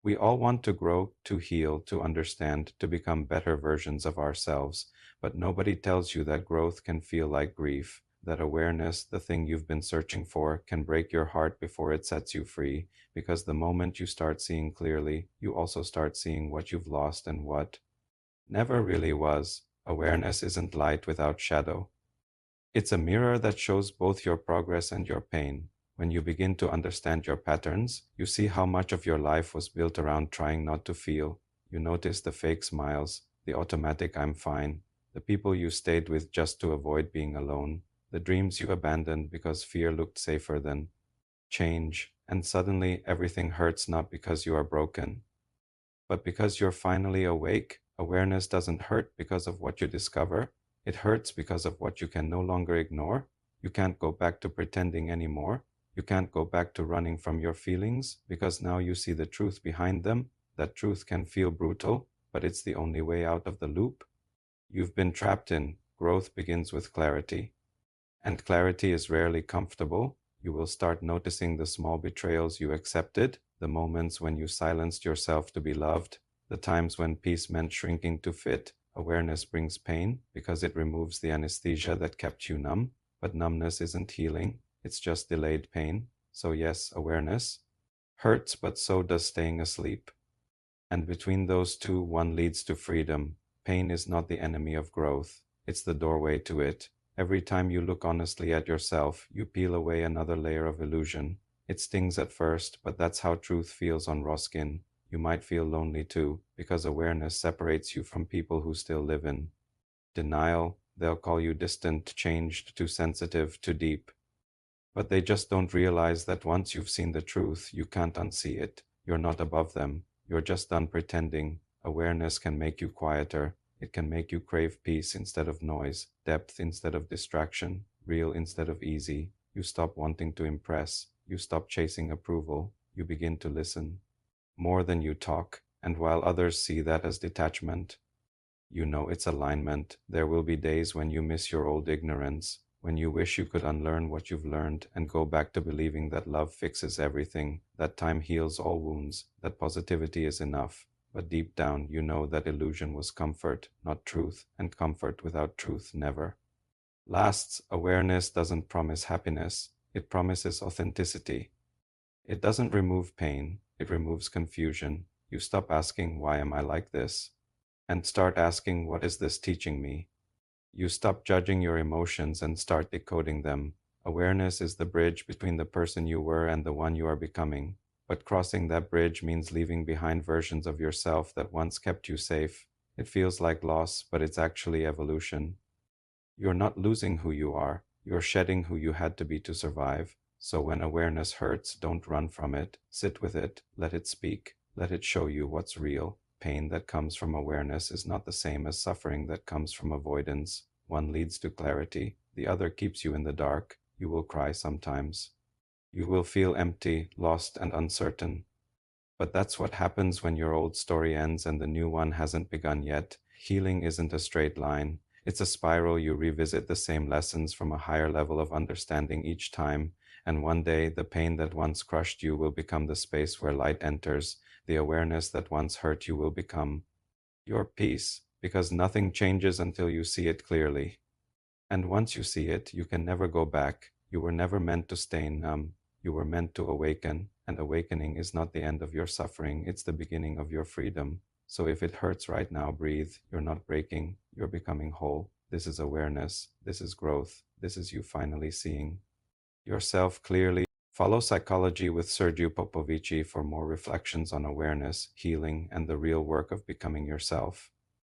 We all want to grow, to heal, to understand, to become better versions of ourselves, but nobody tells you that growth can feel like grief, that awareness, the thing you've been searching for, can break your heart before it sets you free, because the moment you start seeing clearly, you also start seeing what you've lost and what never really was. Awareness isn't light without shadow. It's a mirror that shows both your progress and your pain. When you begin to understand your patterns, you see how much of your life was built around trying not to feel. You notice the fake smiles, the automatic I'm fine, the people you stayed with just to avoid being alone, the dreams you abandoned because fear looked safer than change, and suddenly everything hurts not because you are broken, but because you're finally awake. Awareness doesn't hurt because of what you discover. It hurts because of what you can no longer ignore. You can't go back to pretending anymore. You can't go back to running from your feelings because now you see the truth behind them. That truth can feel brutal, but it's the only way out of the loop you've been trapped in. Growth begins with clarity, and clarity is rarely comfortable. You will start noticing the small betrayals you accepted, the moments when you silenced yourself to be loved, the times when peace meant shrinking to fit. Awareness brings pain because it removes the anesthesia that kept you numb, but numbness isn't healing, it's just delayed pain. So yes, awareness hurts, but so does staying asleep. And between those two, one leads to freedom. Pain is not the enemy of growth, it's the doorway to it. Every time you look honestly at yourself, you peel away another layer of illusion. It stings at first, but that's how truth feels on raw skin. You might feel lonely too, because awareness separates you from people who still live in denial. They'll call you distant, changed, too sensitive, too deep. But they just don't realize that once you've seen the truth, you can't unsee it. You're not above them. You're just done pretending. Awareness can make you quieter. It can make you crave peace instead of noise, depth instead of distraction, real instead of easy. You stop wanting to impress. You stop chasing approval. You begin to listen more than you talk. And while others see that as detachment, you know it's alignment. There will be days when you miss your old ignorance, when you wish you could unlearn what you've learned and go back to believing that love fixes everything, that time heals all wounds, that positivity is enough. But deep down, you know that illusion was comfort, not truth, and comfort without truth never lasts. Awareness doesn't promise happiness, it promises authenticity. It doesn't remove pain, it removes confusion. You stop asking, why am I like this? And start asking, what is this teaching me? You stop judging your emotions and start decoding them. Awareness is the bridge between the person you were and the one you are becoming. But crossing that bridge means leaving behind versions of yourself that once kept you safe. It feels like loss, but it's actually evolution. You're not losing who you are, you're shedding who you had to be to survive. So when awareness hurts, don't run from it. Sit with it, let it speak, let it show you what's real. Pain that comes from awareness is not the same as suffering that comes from avoidance. One leads to clarity, the other keeps you in the dark. You will cry sometimes. You will feel empty, lost, and uncertain. But that's what happens when your old story ends and the new one hasn't begun yet. Healing isn't a straight line. It's a spiral. You revisit the same lessons from a higher level of understanding each time, and one day the pain that once crushed you will become the space where light enters. The awareness that once hurt you will become your peace, because nothing changes until you see it clearly. And once you see it, you can never go back. You were never meant to stay numb. You were meant to awaken, and awakening is not the end of your suffering, it's the beginning of your freedom. So if it hurts right now, breathe. You're not breaking, you're becoming whole. This is awareness, this is growth, this is you finally seeing yourself clearly. Follow Psychology with Sergio Popovici for more reflections on awareness, healing, and the real work of becoming yourself.